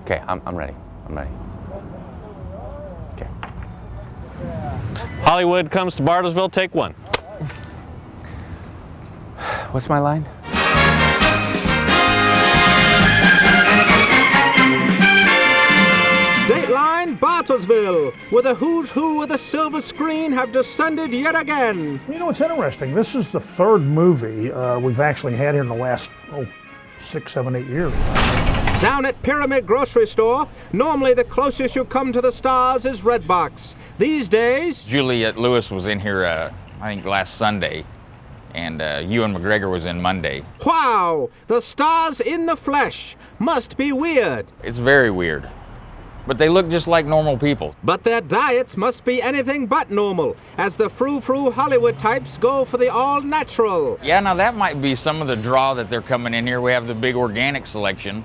Okay, I'm ready. I'm ready. Okay. Hollywood comes to Bartlesville, take one. What's my line? Dateline Bartlesville, where the who's who of the silver screen have descended yet again. You know, it's interesting. This is the third movie we've actually had here in the last 6, 7, 8 years. Down at Pyramid Grocery Store, normally the closest you come to the stars is Redbox. These days... Juliette Lewis was in here, I think, last Sunday, and Ewan McGregor was in Monday. Wow! The stars in the flesh. Must be weird. It's very weird. But they look just like normal people. But their diets must be anything but normal, as the frou-frou Hollywood types go for the all-natural. Yeah, now that might be some of the draw that they're coming in here. We have the big organic selection.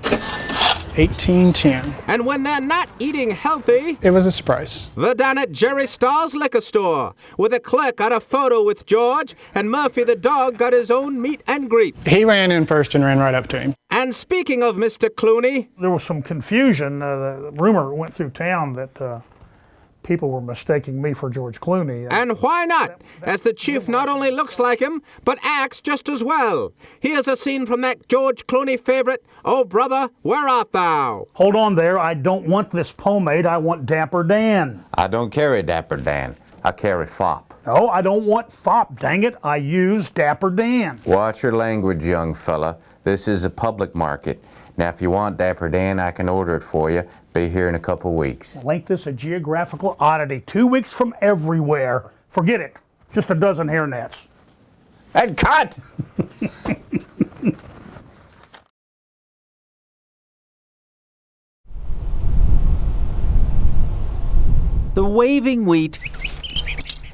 1810. And when they're not eating healthy... It was a surprise. They're down at Jerry Starr's liquor store, where the clerk got a photo with George, and Murphy the dog got his own meet and greet. He ran in first and ran right up to him. And speaking of Mr. Clooney... There was some confusion. The rumor went through town that people were mistaking me for George Clooney. And why not? As the chief not only looks like him, but acts just as well. Here's a scene from that George Clooney favorite, Oh Brother, Where Art Thou? Hold on there. I don't want this pomade. I want Dapper Dan. I don't carry Dapper Dan. I carry Fop. No, I don't want Fop, dang it. I use Dapper Dan. Watch your language, young fella. This is a public market. Now, if you want Dapper Dan, I can order it for you. Be here in a couple weeks. Ain't this a geographical oddity? 2 weeks from everywhere. Forget it. Just a dozen hairnets. And cut! The waving wheat,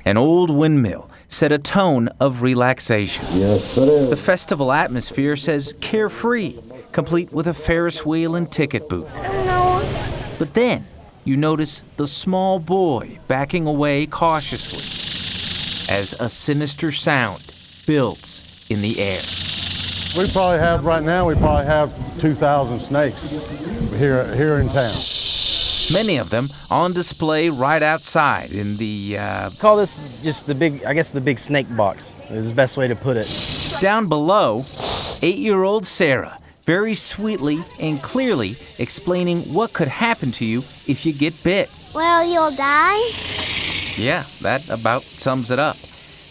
an old windmill, set a tone of relaxation. Yes, it is. The festival atmosphere says carefree, complete with a Ferris wheel and ticket booth. But then you notice the small boy backing away cautiously as a sinister sound builds in the air. We probably have 2,000 snakes here in town. Many of them on display right outside in the, Call this just the big snake box, is the best way to put it. Down below, 8-year-old Sarah, very sweetly and clearly explaining what could happen to you if you get bit. Well, you'll die? Yeah, that about sums it up.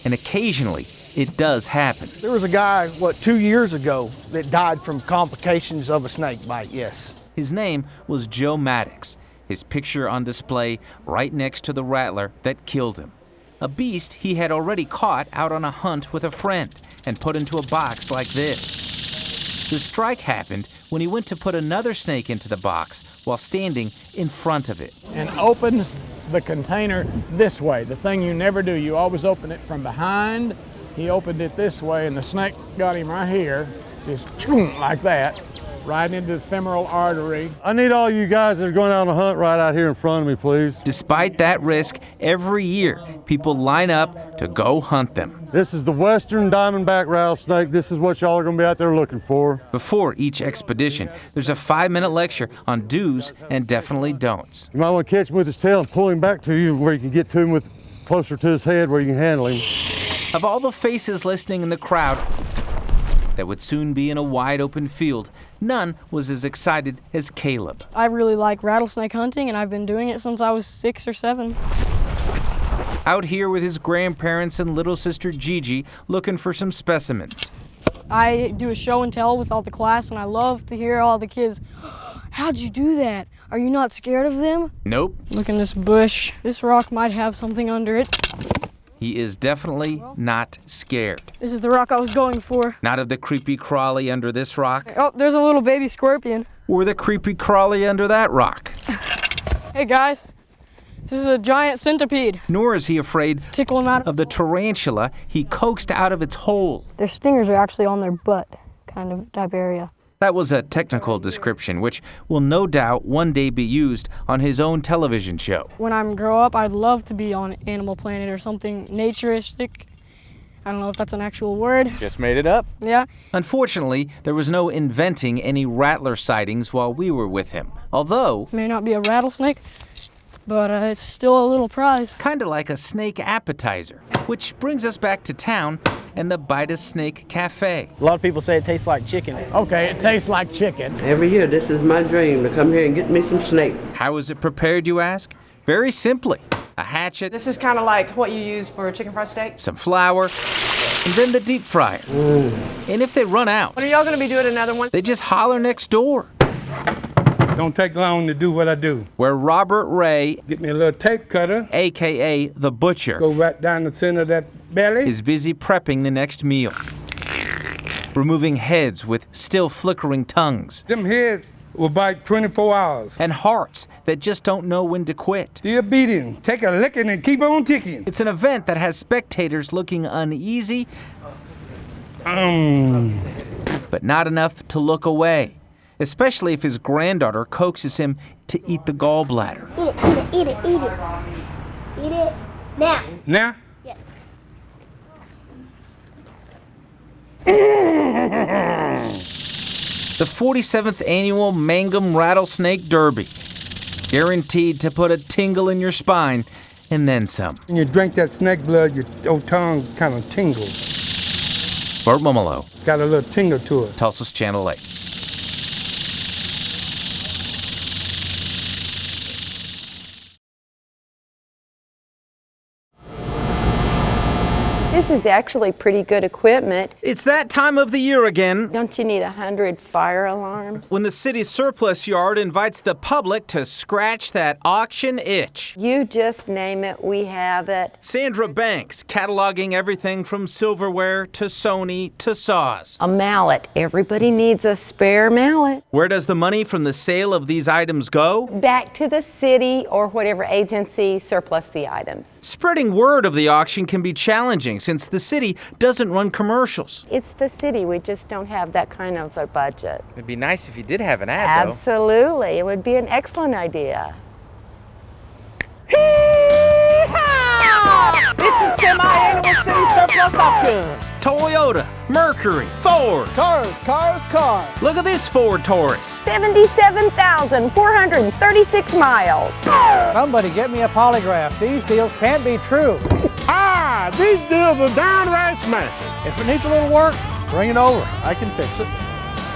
And occasionally, it does happen. There was a guy, 2 years ago that died from complications of a snake bite, yes. His name was Joe Maddox. His picture on display right next to the rattler that killed him. A beast he had already caught out on a hunt with a friend and put into a box like this. The strike happened when he went to put another snake into the box while standing in front of it. And opens the container this way. The thing you never do, you always open it from behind. He opened it this way and the snake got him right here, just like that, right into the femoral artery. I need all you guys that are going out on a hunt right out here in front of me, please. Despite that risk, every year people line up to go hunt them. This is the western diamondback rattlesnake. This is what y'all are going to be out there looking for. Before each expedition, there's a 5-minute lecture on do's and definitely don'ts. You might want to catch him with his tail and pull him back to you where you can get to him with closer to his head where you can handle him. Of all the faces listening in the crowd that would soon be in a wide open field, none was as excited as Caleb. I really like rattlesnake hunting, and I've been doing it since I was 6 or 7. Out here with his grandparents and little sister Gigi looking for some specimens. I do a show and tell with all the class, and I love to hear all the kids, "How'd you do that? Are you not scared of them?" Nope. Look in this bush. This rock might have something under it. He is definitely not scared. This is the rock I was going for. Not of the creepy crawly under this rock. Oh, there's a little baby scorpion. Or the creepy crawly under that rock. Hey guys, this is a giant centipede. Nor is he afraid Tickle him out of the tarantula he coaxed out of its hole. Their stingers are actually on their butt, kind of type area. That was a technical description, which will no doubt one day be used on his own television show. When I grow up, I'd love to be on Animal Planet or something naturistic. I don't know if that's an actual word. Just made it up. Yeah. Unfortunately, there was no inventing any rattler sightings while we were with him. Although, May not be a rattlesnake, but it's still a little prize. kinda like a snake appetizer. Which brings us back to town and the Bite a Snake Cafe. A lot of people say it tastes like chicken. Okay, it tastes like chicken. Every year, this is my dream, to come here and get me some snake. How is it prepared, you ask? Very simply. A hatchet, This is kind of like what you use for chicken fried steak. some flour, and then the deep fryer. And if they run out, When are y'all gonna be doing another one? they just holler next door. Don't take long to do what I do. Where Robert Ray, Get me a little tape cutter, aka the butcher, go right down the center of that belly. is busy prepping the next meal. Removing heads with still flickering tongues. Them heads will bite 24 hours. And hearts that just don't know when to quit. Still beating, take a licking and keep on ticking. It's an event that has spectators looking uneasy, but not enough to look away. Especially if his granddaughter coaxes him to eat the gallbladder. Eat it, eat it, eat it, eat it. Eat it now. Now? Yes. The 47th annual Mangum Rattlesnake Derby. Guaranteed to put a tingle in your spine and then some. When you drink that snake blood, your tongue kind of tingles. Burt MUMMOLO. Got a little tingle to it. Tulsa's Channel 8. This is actually pretty good equipment. It's that time of the year again. Don't you need 100 fire alarms? When the city's surplus yard invites the public to scratch that auction itch. You just name it, we have it. Sandra Banks, cataloging everything from silverware to Sony to saws. A mallet. Everybody needs a spare mallet. Where does the money from the sale of these items go? Back to the city or whatever agency surplus the items. Spreading word of the auction can be challenging since the city doesn't run commercials. It's the city, we just don't have that kind of a budget. It'd be nice if you did have an ad, though. Absolutely, it would be an excellent idea. It's a semi-annual city surplus auction. Toyota, Mercury, Ford. Cars. Look at this Ford Taurus. 77,436 miles. Somebody get me a polygraph. These deals can't be true. These deals are downright smashing. If it needs a little work, bring it over. I can fix it.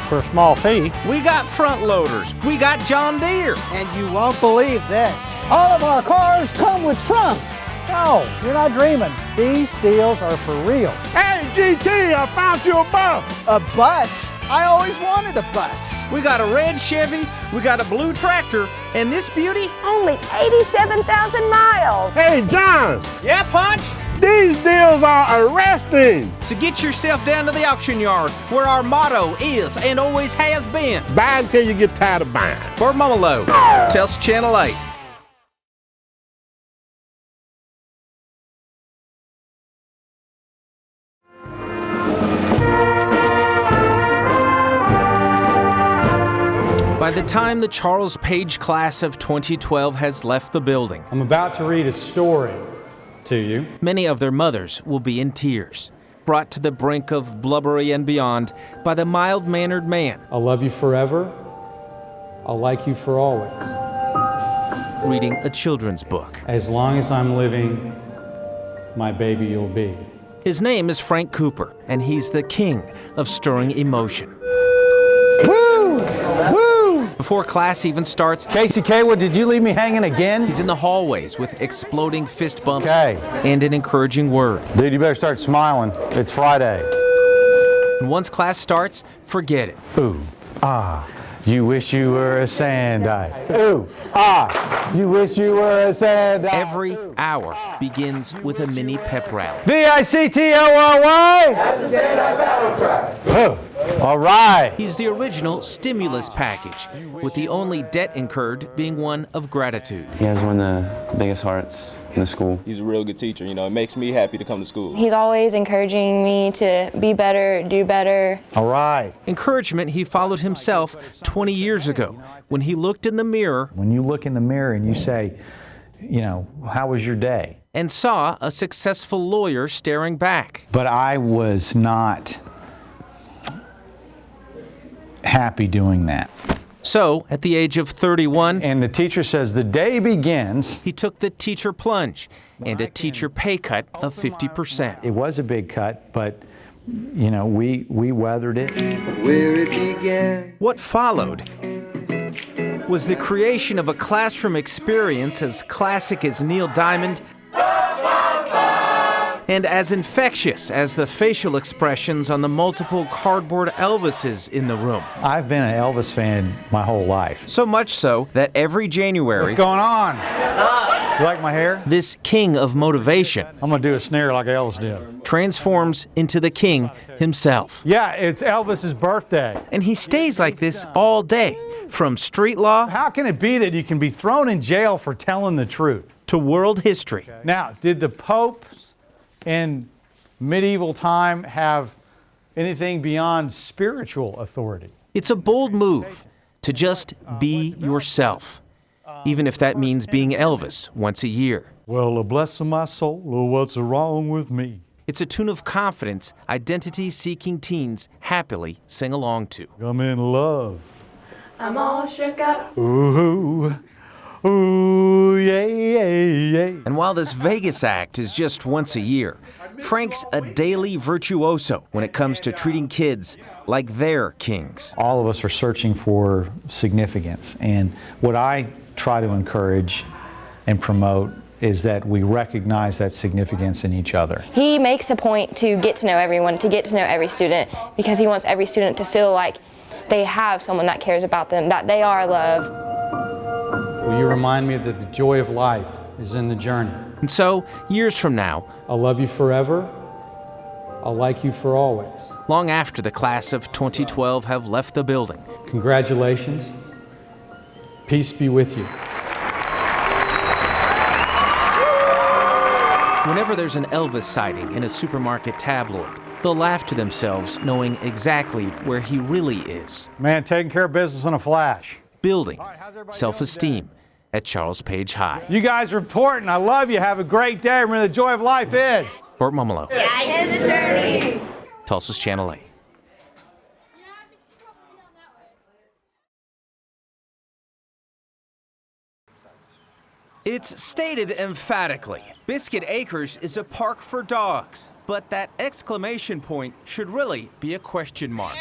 For a small fee. We got front loaders. We got John Deere. And you won't believe this. All of our cars come with trunks. No, you're not dreaming. These deals are for real. Hey, GT, I found you a bus. A bus? I always wanted a bus. We got a red Chevy, we got a blue tractor, and this beauty? Only 87,000 miles. Hey, John. Yeah, Punch? These deals are arresting. So get yourself down to the auction yard, where our motto is and always has been. Buy until you get tired of buying. Burt MUMMOLO, Tulsa Channel 8. By the time the Charles Page class of 2012 has left the building, I'm about to read a story to you. Many of their mothers will be in tears, brought to the brink of blubbery and beyond by the mild-mannered man. I'll love you forever. I'll like you for always. Reading a children's book. As long as I'm living, my baby you'll be. His name is Frank Cooper, and he's the king of stirring emotion. Woo! Woo! Before class even starts, Casey Kaywood, did you leave me hanging again? He's in the hallways with exploding fist bumps and an encouraging word. Dude, you better start smiling. It's Friday. And once class starts, forget it. Ooh, ah, you wish you were a sand-eye. Ooh, ah, you wish you were a sand-eye. Every hour begins with a mini pep rally. V-I-C-T-O-R-Y? That's the stand-eye battle cry. Oh, all right. He's the original stimulus package, with the only debt incurred being one of gratitude. He has one of the biggest hearts in the school. He's a real good teacher, you know, it makes me happy to come to school. He's always encouraging me to be better, do better. All right. Encouragement he followed himself 20 years ago when he looked in the mirror. When you look in the mirror and you say, you know, how was your day? And saw a successful lawyer staring back. But I was not happy doing that. So, at the age of 31, and the teacher says the day begins, he took the teacher plunge and a teacher pay cut of 50%. It was a big cut, but you know, we weathered it. Where it began. What followed was the creation of a classroom experience as classic as Neil Diamond and as infectious as the facial expressions on the multiple cardboard Elvises in the room. I've been an Elvis fan my whole life. So much so that every January... What's going on? What's up? You like my hair? This king of motivation... I'm gonna do a snare like Elvis did. ...transforms into the king himself. Yeah, it's Elvis's birthday. And he stays like this all day, from street law... How can it be that you can be thrown in jail for telling the truth? ...to world history. Okay. Now, did the Pope in medieval time have anything beyond spiritual authority? It's a bold move to just be yourself, even if that means being Elvis once a year. Well, bless my soul, what's wrong with me? It's a tune of confidence identity-seeking teens happily sing along to. I'm in love. I'm all shook up. Ooh. Ooh, yeah, yeah, yeah. And while this Vegas act is just once a year, Frank's a daily virtuoso when it comes to treating kids like they're kings. All of us are searching for significance, and what I try to encourage and promote is that we recognize that significance in each other. He makes a point to get to know everyone, to get to know every student, because he wants every student to feel like they have someone that cares about them, that they are loved. Will you remind me that the joy of life is in the journey? And so, years from now, I'll love you forever. I'll like you for always. Long after the class of 2012 have left the building. Congratulations. Peace be with you. Whenever there's an Elvis sighting in a supermarket tabloid, they'll laugh to themselves knowing exactly where he really is. Man, taking care of business in a flash. Building self-esteem at Charles Page High. You guys are important. I love you. Have a great day. Remember, the joy of life is. Burt Mummolo. And the journey. Tulsa's Channel 8. It's stated emphatically, Biscuit Acres is a park for dogs. But that exclamation point should really be a question mark.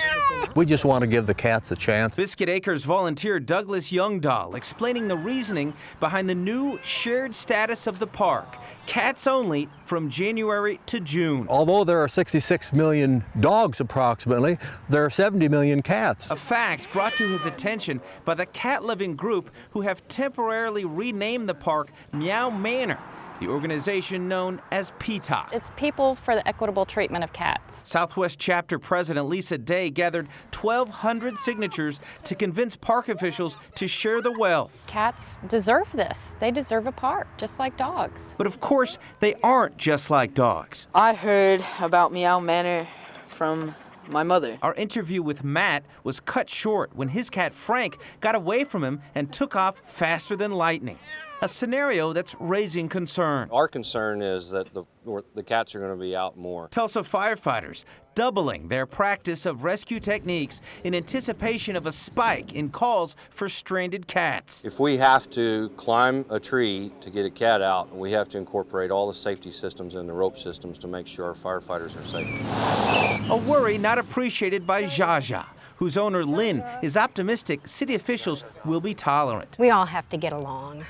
We just want to give the cats a chance. Biscuit Acres volunteer Douglas Youngdahl explaining the reasoning behind the new shared status of the park. Cats only from January to June. Although there are 66 million dogs approximately, there are 70 million cats. A fact brought to his attention by the cat-loving group who have temporarily renamed the park Meow Manor, the organization known as PTOC. It's People for the Equitable Treatment of Cats. Southwest Chapter President Lisa Day gathered 1,200 signatures to convince park officials to share the wealth. Cats deserve this. They deserve a park, just like dogs. But of course, they aren't just like dogs. I heard about Meow Manor from my mother. Our interview with Matt was cut short when his cat Frank got away from him and took off faster than lightning. A scenario that's raising concern. Our concern is that the cats are going to be out more. Tulsa firefighters doubling their practice of rescue techniques in anticipation of a spike in calls for stranded cats. If we have to climb a tree to get a cat out, we have to incorporate all the safety systems and the rope systems to make sure our firefighters are safe. A worry not appreciated by Jaja, whose owner Lynn is optimistic city officials will be tolerant. We all have to get along.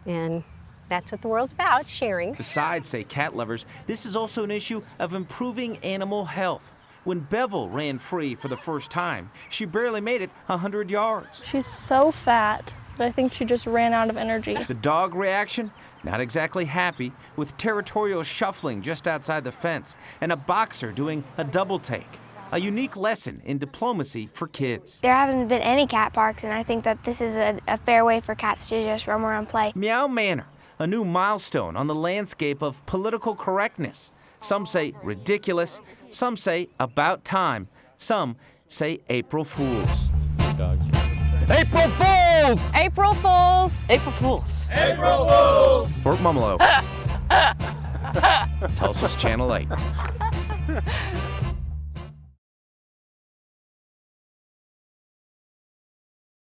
And that's what the world's about, sharing. Besides, say cat lovers, this is also an issue of improving animal health. When Bevel ran free for the first time, she barely made it 100 yards. She's so fat that I think she just ran out of energy. The dog reaction? Not exactly happy, with territorial shuffling just outside the fence and a boxer doing a double take. A unique lesson in diplomacy for kids. There haven't been any cat parks, and I think that this is a fair way for cats to just roam around and play. Meow Manor, a new milestone on the landscape of political correctness. Some say ridiculous, some say about time, some say April Fools. Dogs. April Fools! April Fools! April Fools! April Fools! Burt Mummolo. Tulsa's Channel 8.